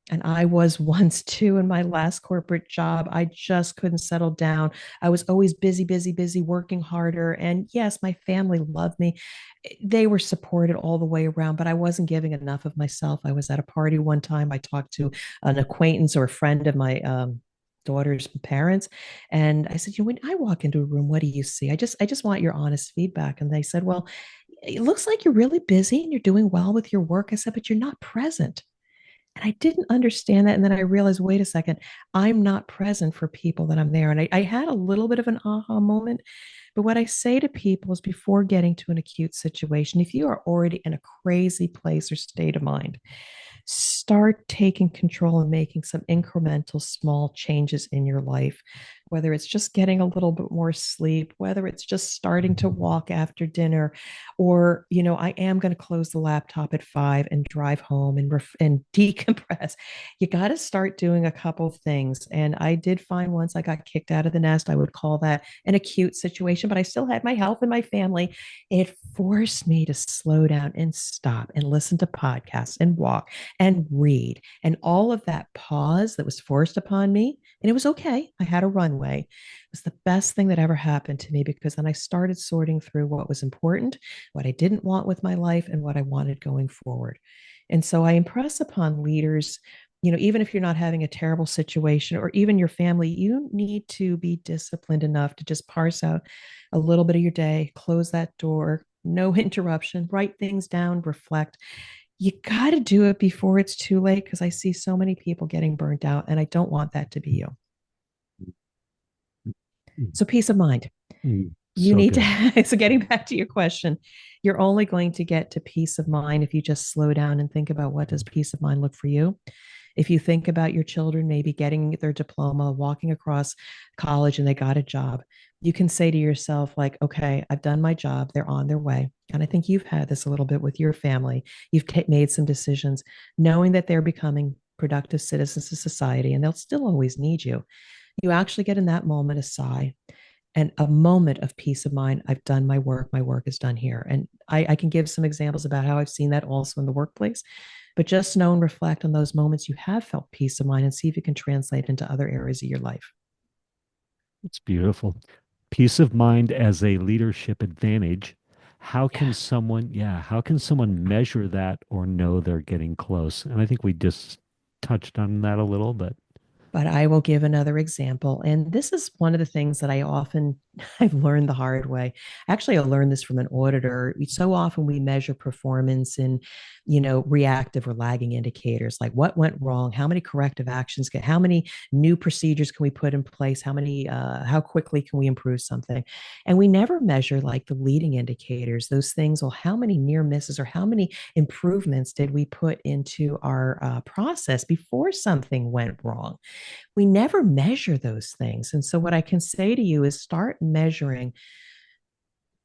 B: and I was once too in my last corporate job. I just couldn't settle down. I was always busy, busy, busy, working harder. And yes, my family loved me. They were supported all the way around, but I wasn't giving enough of myself. I was at a party one time. I talked to an acquaintance or a friend of my daughter's parents, and I said, when I walk into a room, what do you see? I just want your honest feedback. And they said, well, it looks like you're really busy and you're doing well with your work. I said, but you're not present. And I didn't understand that. And then I realized, wait a second, I'm not present for people that I'm there. And I had a little bit of an aha moment. But what I say to people is before getting to an acute situation, if you are already in a crazy place or state of mind, start taking control and making some incremental small changes in your life, whether it's just getting a little bit more sleep, whether it's just starting to walk after dinner, or I am going to close the laptop at 5 and drive home and decompress. You got to start doing a couple of things. And I did find once I got kicked out of the nest, I would call that an acute situation, but I still had my health and my family. It forced me to slow down and stop and listen to podcasts and walk and read, and all of that pause that was forced upon me. And it was okay. I had a runway. It was the best thing that ever happened to me, because then I started sorting through what was important, what I didn't want with my life, and what I wanted going forward. And so I impress upon leaders, even if you're not having a terrible situation, or even your family, you need to be disciplined enough to just parse out a little bit of your day, close that door, no interruption, write things down, reflect. You got to do it before it's too late, because I see so many people getting burnt out, and I don't want that to be you. So, peace of mind. You
A: So
B: need
A: good.
B: to, so getting back to your question, you're only going to get to peace of mind if you just slow down and think about, what does peace of mind look for you? If you think about your children maybe getting their diploma, walking across college, and they got a job, you can say to yourself, like, okay, I've done my job. They're on their way. And I think you've had this a little bit with your family. You've made some decisions, knowing that they're becoming productive citizens of society, and they'll still always need you. You actually get in that moment a sigh and a moment of peace of mind. I've done my work. My work is done here. And I can give some examples about how I've seen that also in the workplace. But just know and reflect on those moments you have felt peace of mind, and see if you can translate into other areas of your life.
A: It's beautiful. Peace of mind as a leadership advantage.
B: Yeah.
A: How can someone measure that or know they're getting close? And I think we just touched on that a little, but
B: But I will give another example. And this is one of the things that I've learned the hard way. Actually, I learned this from an auditor. So often we measure performance in, reactive or lagging indicators, like what went wrong, how many corrective actions how many new procedures can we put in place, how quickly can we improve something? And we never measure like the leading indicators, those things. Well, how many near misses or how many improvements did we put into our process before something went wrong? We never measure those things. And so, what I can say to you is start measuring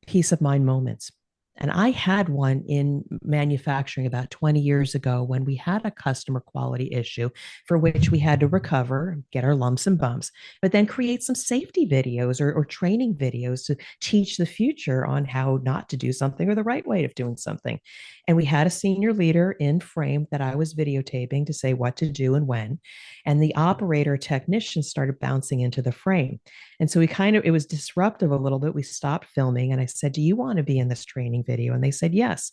B: peace of mind moments. And I had one in manufacturing about 20 years ago, when we had a customer quality issue for which we had to recover, get our lumps and bumps, but then create some safety videos or training videos to teach the future on how not to do something or the right way of doing something. And we had a senior leader in frame that I was videotaping to say what to do and when. And the operator technician started bouncing into the frame. And so it was disruptive a little bit. We stopped filming, and I said, do you want to be in this training video? And they said yes.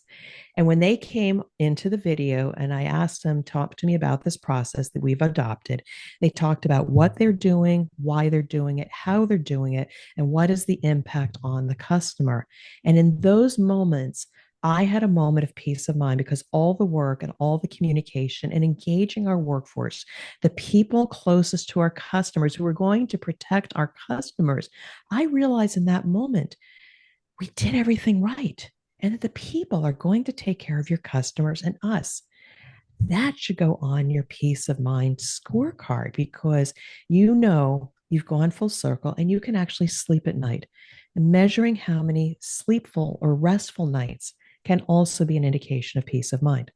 B: And when they came into the video and I asked them, talk to me about this process that we've adopted, they talked about what they're doing, why they're doing it, how they're doing it, and what is the impact on the customer. And in those moments, I had a moment of peace of mind because all the work and all the communication and engaging our workforce, the people closest to our customers who are going to protect our customers, I realized in that moment we did everything right and that the people are going to take care of your customers and us. That should go on your peace of mind scorecard because you know you've gone full circle and you can actually sleep at night. And measuring how many sleepful or restful nights can also be an indication of peace of mind.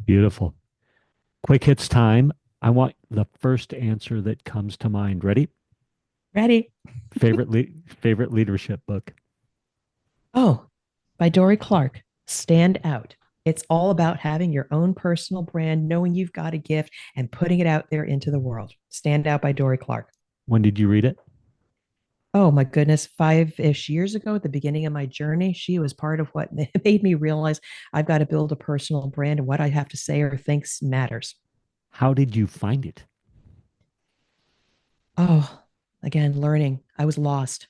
A: Beautiful. Quick hits time. I want the first answer that comes to mind. Ready?
B: Ready?
A: Favorite leadership book.
B: Oh, by Dory Clark, Stand Out. It's all about having your own personal brand, knowing you've got a gift and putting it out there into the world. Stand Out by Dory Clark.
A: When did you read it?
B: Oh my goodness, 5-ish years ago at the beginning of my journey, she was part of what made me realize I've got to build a personal brand and what I have to say or think matters.
A: How did you find it?
B: Oh, again, learning. I was lost.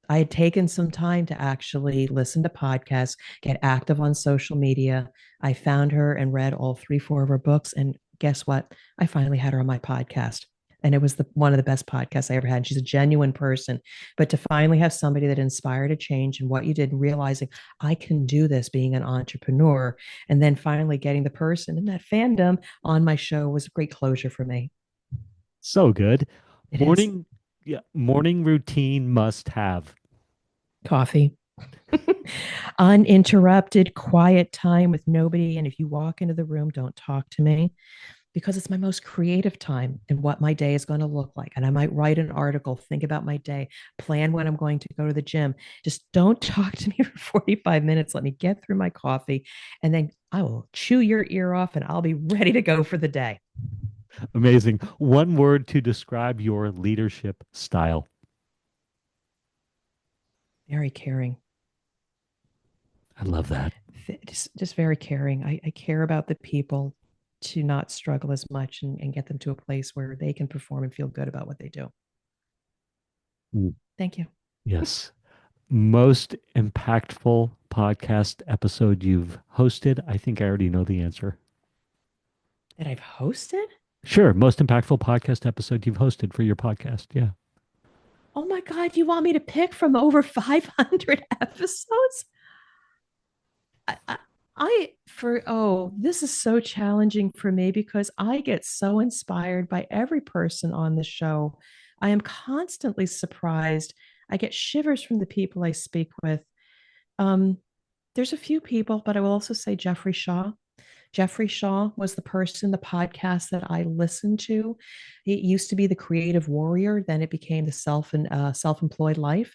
B: I had taken some time to actually listen to podcasts, get active on social media. I found her and read all three, four of her books. And guess what? I finally had her on my podcast. And it was one of the best podcasts I ever had. She's a genuine person. But to finally have somebody that inspired a change in what you did and realizing I can do this being an entrepreneur, and then finally getting the person in that fandom on my show was a great closure for me.
A: So good.
B: It is
A: Morning, yeah, morning routine must have.
B: coffee. Uninterrupted, quiet time with nobody. And if you walk into the room, don't talk to me because it's my most creative time and what my day is going to look like. And I might write an article, think about my day, plan when I'm going to go to the gym. Just don't talk to me for 45 minutes. Let me get through my coffee and then I will chew your ear off and I'll be ready to go for the day.
A: Amazing. One word to describe your leadership style.
B: Very caring.
A: I love that.
B: Just very caring. I care about the people to not struggle as much and get them to a place where they can perform and feel good about what they do.
A: Mm.
B: Thank you.
A: Yes. Most impactful podcast episode you've hosted? I think I already know the answer.
B: That I've hosted?
A: Sure. Most impactful podcast episode you've hosted for your podcast. Yeah.
B: Oh my God, you want me to pick from over 500 episodes? I, I, this is so challenging for me because I get so inspired by every person on the show. I am constantly surprised. I get shivers from the people I speak with. Um, there's a few people, but I will also say Jeffrey Shaw. Jeffrey Shaw was the person, the podcast that I listened to. It used to be the Creative Warrior, then it became the Self-Employed Life.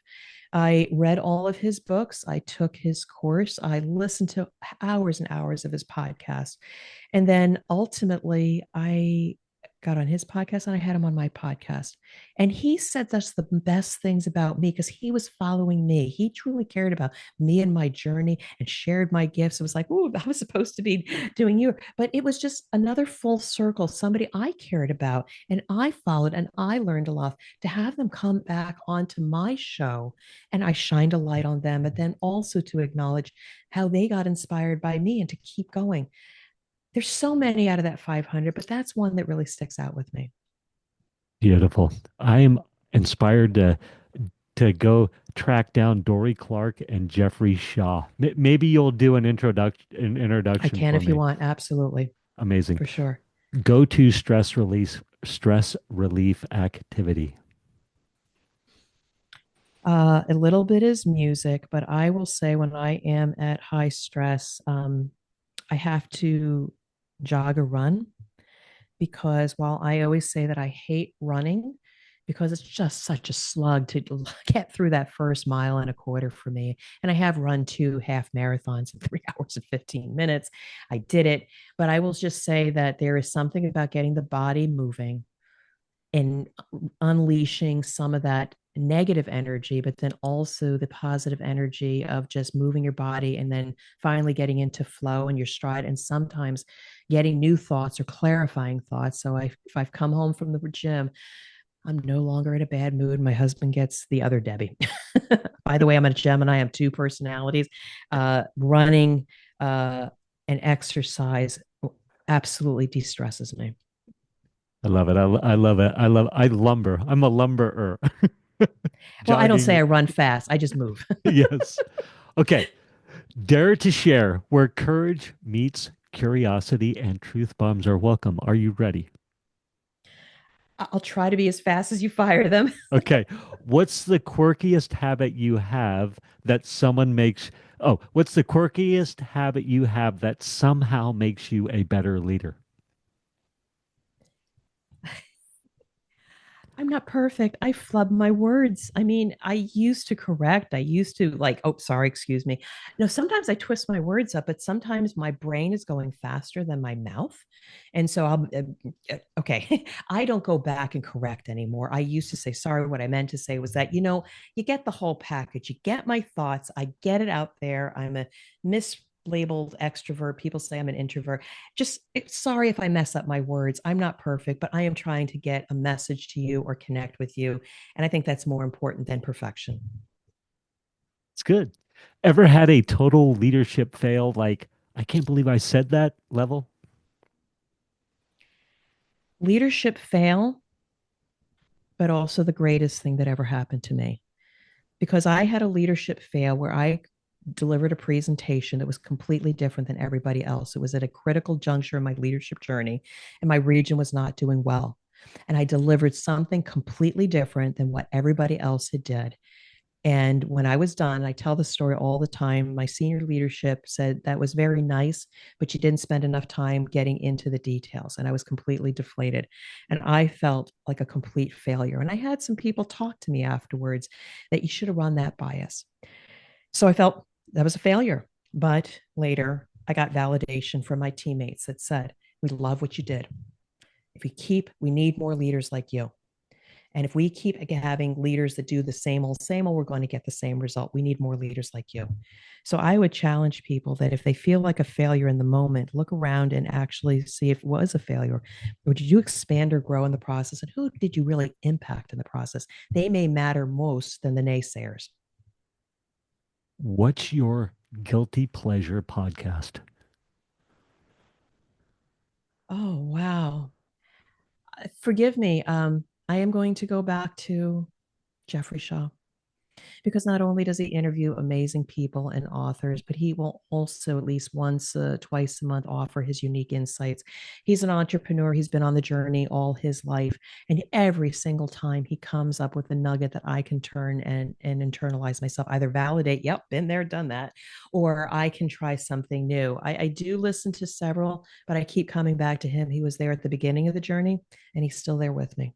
B: I read all of his books. I took his course. I listened to hours and hours of his podcast. And then ultimately, I got on his podcast and I had him on my podcast. And he said that's the best things about me because he was following me. He truly cared about me and my journey and shared my gifts. It was like, oh, I was supposed to be doing you. But it was just another full circle, somebody I cared about and I followed and I learned a lot to have them come back onto my show and I shined a light on them, but then also to acknowledge how they got inspired by me and to keep going. There's so many out of that 500, but that's one that really sticks out with me.
A: Beautiful. I am inspired to go track down Dory Clark and Jeffrey Shaw. Maybe you'll do an
B: I
A: introduction
B: can
A: for
B: if you
A: me.
B: want. Absolutely.
A: Amazing.
B: For sure.
A: Go to stress relief activity.
B: A little bit is music, but I will say when I am at high stress, I have to jog or run because while I always say that I hate running because it's just such a slug to get through that first mile and a quarter for me. And I have run 2 half marathons in 3 hours and 15 minutes. I did it, but I will just say that there is something about getting the body moving and unleashing some of that negative energy, but then also the positive energy of just moving your body and then finally getting into flow and your stride, and sometimes getting new thoughts or clarifying thoughts. So if I've come home from the gym, I'm no longer in a bad mood. My husband gets the other Debbie. By the way, I'm a Gemini. I have two personalities. Running and exercise absolutely de-stresses me.
A: I love it. I love it. I lumber. I'm a lumberer.
B: Well, I don't say
A: Jogging.
B: I run fast. I just move.
A: Yes. Okay. Dare to share where courage meets curiosity and truth bombs are welcome. Are you ready?
B: I'll try to be as fast as you fire them.
A: Okay. What's the quirkiest habit you have that someone makes? Oh, what's the quirkiest habit you have that somehow makes you a better leader?
B: I'm not perfect. I flub my words. I mean, I used to correct. I used to like, oh, sorry, excuse me. No, sometimes I twist my words up, but sometimes my brain is going faster than my mouth. And so okay, I don't go back and correct anymore. I used to say, sorry, what I meant to say was that, you get the whole package. You get my thoughts. I get it out there. I'm a mislabeled extrovert. People say I'm an introvert. Just sorry if I mess up my words. I'm not perfect, but I am trying to get a message to you or connect with you. And I think that's more important than perfection.
A: It's good. Ever had a total leadership fail? Like, I can't believe I said that level?
B: Leadership fail, but also the greatest thing that ever happened to me. Because I had a leadership fail where I delivered a presentation that was completely different than everybody else. It was at a critical juncture in my leadership journey, and my region was not doing well. And I delivered something completely different than what everybody else had did. And when I was done, I tell the story all the time. My senior leadership said that was very nice, but you didn't spend enough time getting into the details. And I was completely deflated. And I felt like a complete failure. And I had some people talk to me afterwards that you should have run that by us. So I felt that was a failure. But later, I got validation from my teammates that said, we love what you did. If we need more leaders like you. And if we keep having leaders that do the same old, we're going to get the same result. We need more leaders like you. So I would challenge people that if they feel like a failure in the moment, look around and actually see if it was a failure. Or did you expand or grow in the process? And who did you really impact in the process? They may matter most than the naysayers.
A: What's your guilty pleasure podcast?
B: Oh, wow. Forgive me. I am going to go back to Jeffrey Shaw, because not only does he interview amazing people and authors, but he will also at least once, twice a month offer his unique insights. He's an entrepreneur. He's been on the journey all his life. And every single time he comes up with a nugget that I can turn and internalize myself, either validate, yep, been there, done that, or I can try something new. I do listen to several, but I keep coming back to him. He was there at the beginning of the journey and he's still there with me.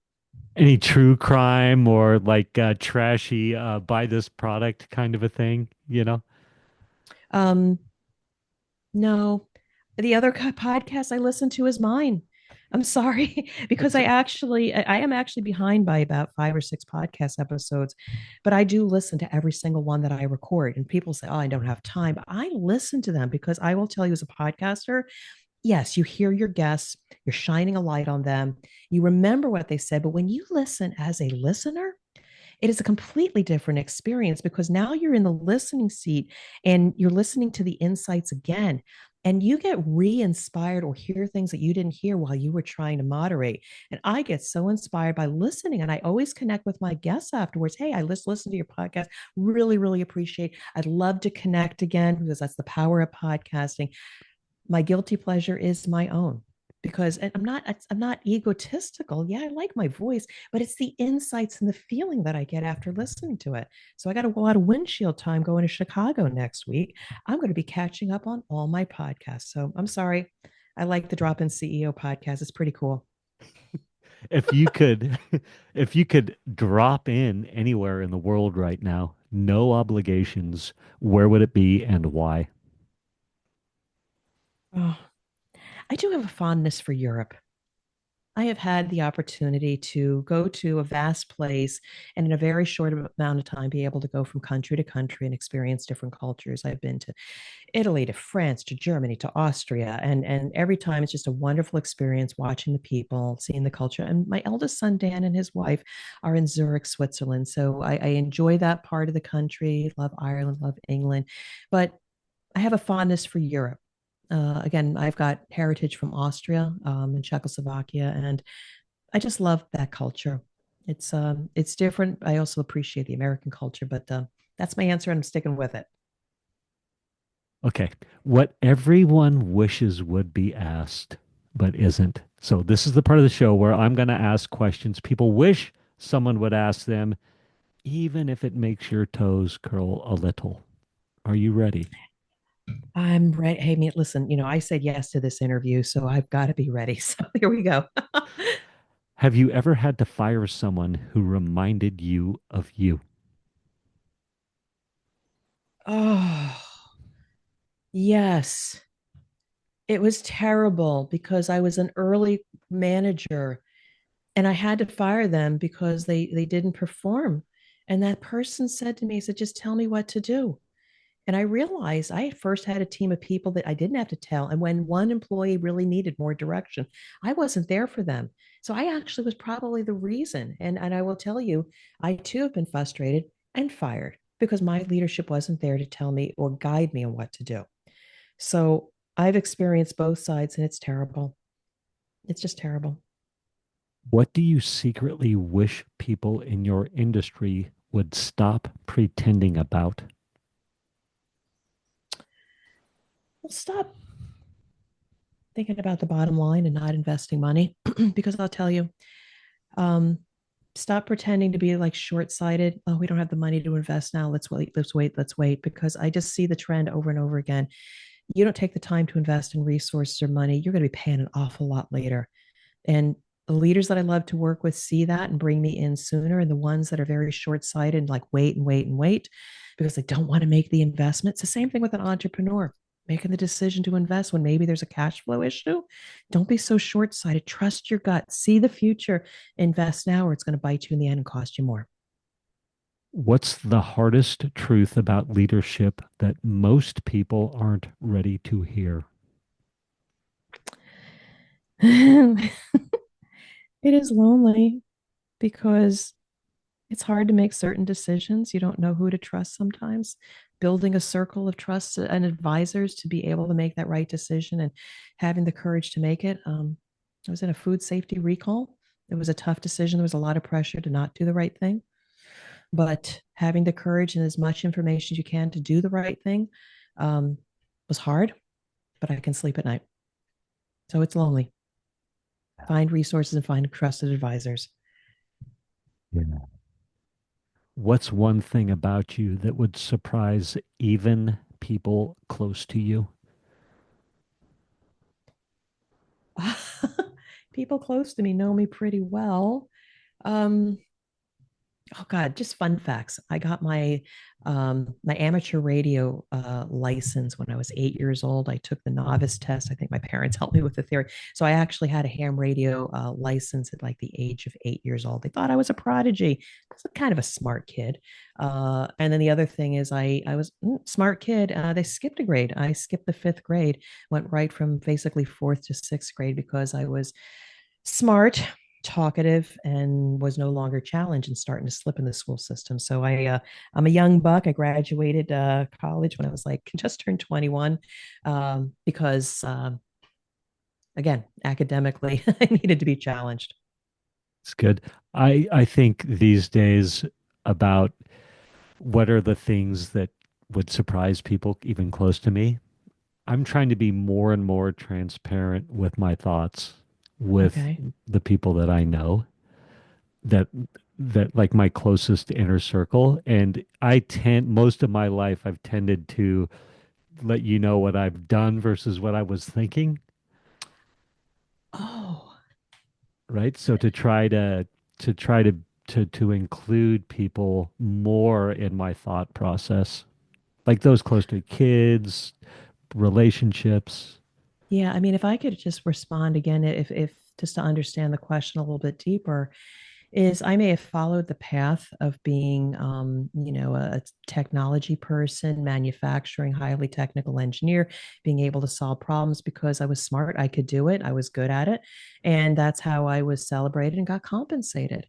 A: Any true crime or like trashy buy this product kind of a thing, you know?
B: Um, No, the other podcast I listen to is mine. I'm sorry because
A: It's
B: I am actually behind by about 5 or 6 podcast episodes, but I do listen to every single one that I record. And people say, "Oh, I don't have time," but I listen to them because I will tell you, as a podcaster, yes, you hear your guests, you're shining a light on them, you remember what they said, but when you listen as a listener, it is a completely different experience because now you're in the listening seat and you're listening to the insights again. And you get re inspired or hear things that you didn't hear while you were trying to moderate. And I get so inspired by listening. And I always connect with my guests afterwards. Hey, I just listened to your podcast. Really, really appreciate it. I'd love to connect again because that's the power of podcasting. My guilty pleasure is my own, because and I'm not egotistical. Yeah, I like my voice, but it's the insights and the feeling that I get after listening to it. So I got a lot of windshield time going to Chicago next week. I'm going to be catching up on all my podcasts. So I'm sorry. I like the Drop In CEO podcast. It's pretty cool.
A: if you could if you could drop in anywhere in the world right now, no obligations, where would it be and why?
B: Oh, I do have a fondness for Europe. I have had the opportunity to go to a vast place and in a very short amount of time be able to go from country to country and experience different cultures. I've been to Italy to France to Germany to Austria, and every time it's just a wonderful experience watching the people, seeing the culture. And my eldest son Dan and his wife are in Zurich, Switzerland, so I enjoy that part of the country. Love Ireland, love England, but I have a fondness for Europe. Again, I've got heritage from Austria and Czechoslovakia, and I just love that culture. It's different. I also appreciate the American culture, but that's my answer, and I'm sticking with it.
A: Okay. What everyone wishes would be asked, but isn't. So this is the part of the show where I'm going to ask questions people wish someone would ask them, even if it makes your toes curl a little. Are you ready?
B: I'm ready. Hey, me, listen, I said yes to this interview, so I've got to be ready. So here we go.
A: Have you ever had to fire someone who reminded you of you?
B: Oh, yes. It was terrible because I was an early manager and I had to fire them because they didn't perform. And that person said to me, he said, just tell me what to do. And I realized I first had a team of people that I didn't have to tell. And when one employee really needed more direction, I wasn't there for them. So I actually was probably the reason. And I will tell you, I too have been frustrated and fired because my leadership wasn't there to tell me or guide me on what to do. So I've experienced both sides and it's terrible. It's just terrible.
A: What do you secretly wish people in your industry would stop pretending about?
B: Well, stop thinking about the bottom line and not investing money because I'll tell you, um, stop pretending to be like short-sighted. Oh, we don't have the money to invest now. Let's wait, because I just see the trend over and over again. You don't take the time to invest in resources or money, you're going to be paying an awful lot later. And the leaders that I love to work with see that and bring me in sooner. And the ones that are very short sighted, like wait and wait and wait because they don't want to make the investment. It's the same thing with an entrepreneur making the decision to invest when maybe there's a cash flow issue. Don't be so short sighted. Trust your gut, see the future, invest now, or it's going to bite you in the end and cost you more.
A: What's the hardest truth about leadership that most people aren't ready to hear?
B: It is lonely because it's hard to make certain decisions. You don't know who to trust sometimes. Building a circle of trust and advisors to be able to make that right decision and having the courage to make it. I was in a food safety recall. It was a tough decision. There was a lot of pressure to not do the right thing, but having the courage and as much information as you can to do the right thing um, was hard, but I can sleep at night. So it's lonely. Find resources and find trusted advisors.
A: Yeah. What's one thing about you that would surprise even people close to you?
B: People close to me know me pretty well. Um, oh God, just fun facts. I got my amateur radio license when I was 8 years old. I took the novice test. I think my parents helped me with the theory. So I actually had a ham radio license at like the age of 8 years old. They thought I was a prodigy. I was kind of a smart kid. And then the other thing is I was smart kid. They skipped a grade. I skipped the fifth grade, went right from basically fourth to sixth grade because I was smart, talkative, and was no longer challenged and starting to slip in the school system. So I'm a young buck. I graduated college when I was like just turned 21 because again, academically, I needed to be challenged.
A: It's good. I think these days about what are the things that would surprise people even close to me. I'm trying to be more and more transparent with my thoughts with
B: Okay.
A: the people that I know that like my closest inner circle. And I tend most of my life I've tended to let you know what I've done versus what I was thinking,
B: Oh,
A: right? So to try to include people more in my thought process, like those close to kids, relationships.
B: yeah. I mean, if I could just respond again, if just to understand the question a little bit deeper, is I may have followed the path of being, a technology person, manufacturing, highly technical engineer, being able to solve problems because I was smart. I could do it. I was good at it. And that's how I was celebrated and got compensated.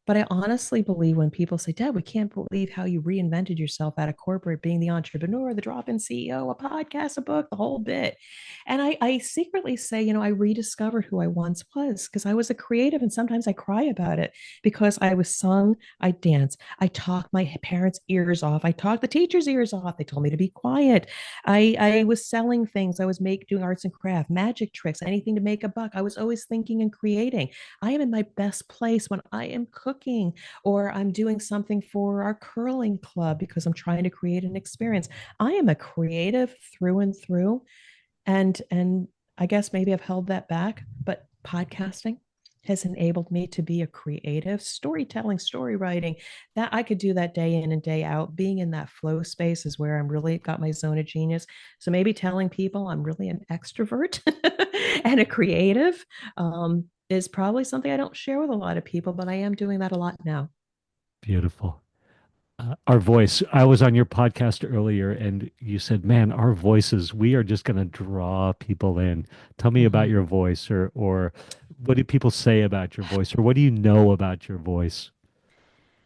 B: But I honestly believe when people say, Deb, we can't believe how you reinvented yourself out of corporate, being the entrepreneur, the drop in CEO, a podcast, a book, the whole bit. And I secretly say, I rediscovered who I once was because I was a creative. And sometimes I cry about it because I was sung, I danced, I talked my parents' ears off, I talked the teachers' ears off. They told me to be quiet. I was selling things, I was doing arts and craft, magic tricks, anything to make a buck. I was always thinking and creating. I am in my best place when I am cooking or I'm doing something for our curling club because I'm trying to create an experience. I am a creative through and through. And I guess maybe I've held that back, but podcasting has enabled me to be a creative storytelling, story writing that I could do that day in and day out. Being in that flow space is where I'm really got my zone of genius. So maybe telling people I'm really an extrovert and a creative is probably something I don't share with a lot of people, but I am doing that a lot now.
A: Beautiful. Our voice. I was on your podcast earlier and you said, man, our voices, we are just going to draw people in. Tell me about
B: Mhm.
A: your voice or what do people say about your voice or what do you know about your voice?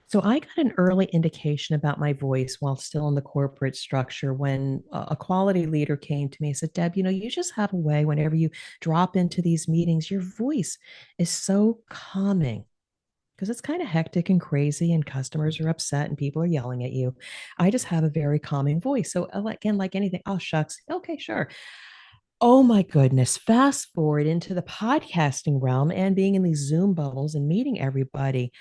B: So I got an early indication about my voice while still in the corporate structure when a quality leader came to me and said, Deb, you just have a way whenever you drop into these meetings, your voice is so calming because it's kind of hectic and crazy and customers are upset and people are yelling at you. I just have a very calming voice. So again, like anything, oh shucks, okay, sure. Oh my goodness. Fast forward into the podcasting realm and being in these Zoom bubbles and meeting everybody.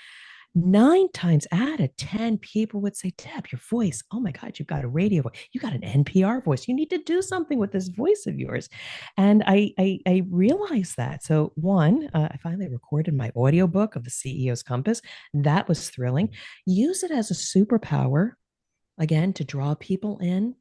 B: 9 times out of 10, people would say, Deb, your voice, oh my God, you've got a radio voice. You got an NPR voice. You need to do something with this voice of yours. And I realized that. So, one, I finally recorded my audiobook of the CEO's Compass. That was thrilling. Use it as a superpower, again, to draw people in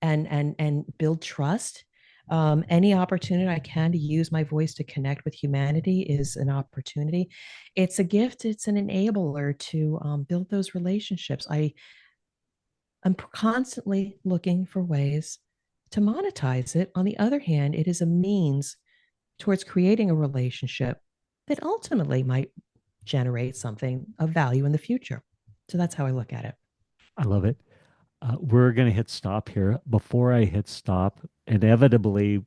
B: and build trust. Any opportunity I can to use my voice to connect with humanity is an opportunity. It's a gift. It's an enabler to build those relationships. I'm constantly looking for ways to monetize it. On the other hand, it is a means towards creating a relationship that ultimately might generate something of value in the future. So that's how I look at it.
A: I love it. We're going to hit stop here. Before I hit stop, inevitably,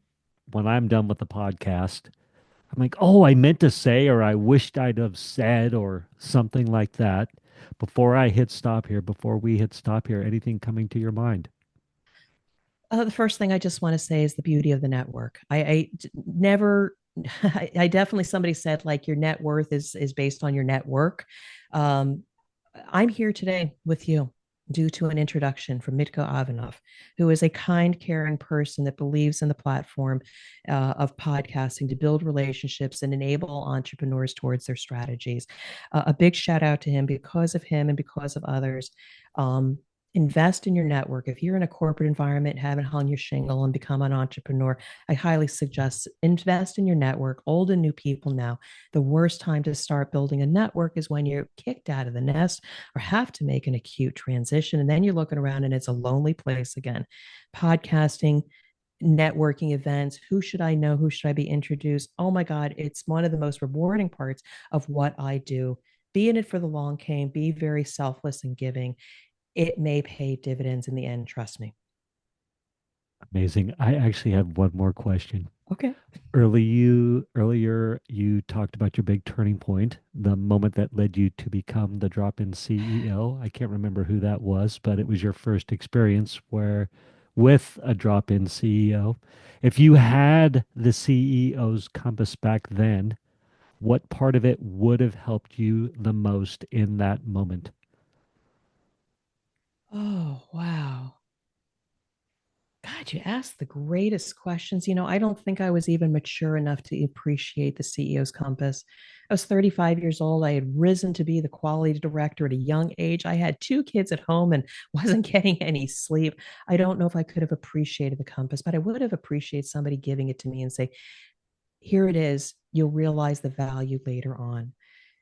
A: when I'm done with the podcast, I'm like, oh, I meant to say, or I wished I'd have said, or something like that. Before I hit stop here, before we hit stop here, anything coming to your mind?
B: The first thing I just want to say is the beauty of the network. Never, I definitely somebody said like your net worth is based on your network. Um, I'm here today with you due to an introduction from Mitko Ivanov, who is a kind, caring person that believes in the platform of podcasting to build relationships and enable entrepreneurs towards their strategies. A big shout out to him because of him and because of others. Um, Invest in your network. If you're in a corporate environment, haven't hung your shingle and become an entrepreneur, I highly suggest invest in your network, old and new people now. The worst time to start building a network is when you're kicked out of the nest or have to make an acute transition. And then you're looking around and it's a lonely place again. Podcasting, networking events, who should I know? Who should I be introduced? Oh my God, it's one of the most rewarding parts of what I do. Be in it for the long game, be very selfless and giving. It may pay dividends in the end, trust me.
A: Amazing. I actually have one more question.
B: Okay.
A: Earlier you talked about your big turning point, the moment that led you to become the drop-in CEO. I can't remember who that was, but it was your first experience where with a drop-in CEO. If you had the CEO's compass back then, what part of it would have helped you the most in that moment?
B: Oh, wow. God, you asked the greatest questions. I don't think I was even mature enough to appreciate the CEO's compass. I was 35 years old. I had risen to be the quality director at a young age. I had 2 kids at home and wasn't getting any sleep. I don't know if I could have appreciated the compass, but I would have appreciated somebody giving it to me and say, here it is. You'll realize the value later on.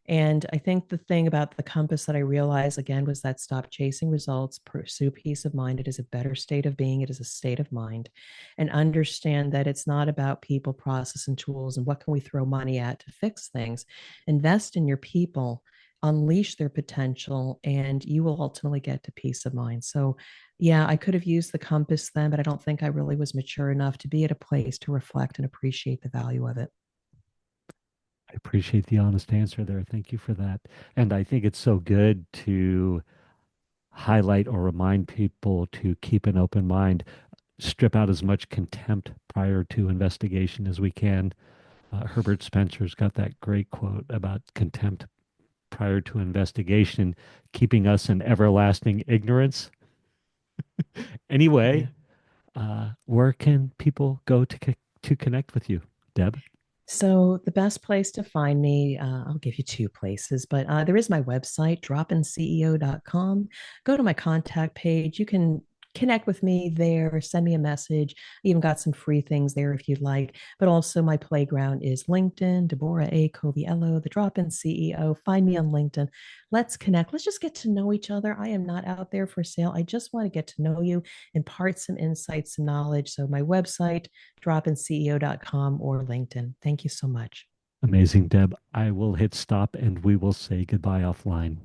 B: And I think the thing about the compass that I realized again was that stop chasing results, pursue peace of mind. It is a better state of being, it is a state of mind. And understand that it's not about people, process, and tools and what can we throw money at to fix things. Invest in your people, unleash their potential, and you will ultimately get to peace of mind. So, yeah, I could have used the compass then, but I don't think I really was mature enough to be at a place to reflect and appreciate the value of it.
A: I appreciate the honest answer there. Thank you for that. And I think it's so good to highlight or remind people to keep an open mind, strip out as much contempt prior to investigation as we can. Herbert Spencer's got that great quote about contempt prior to investigation, keeping us in everlasting ignorance.
B: Yeah.
A: Anyway, where can people go to connect with you, Deb?
B: So the best place to find me, I'll give you two places, but there is my website, dropinceo.com. Go to my contact page. You can connect with me there, send me a message. I even got some free things there if you'd like. But also my playground is LinkedIn, Deborah A. Coviello, the Drop-In CEO. Find me on LinkedIn. Let's connect. Let's just get to know each other. I am not out there for sale. I just want to get to know you, impart some insights and knowledge. So my website, dropinceo.com or LinkedIn. Thank you so much.
A: Amazing, Deb. I will hit stop and we will say goodbye offline.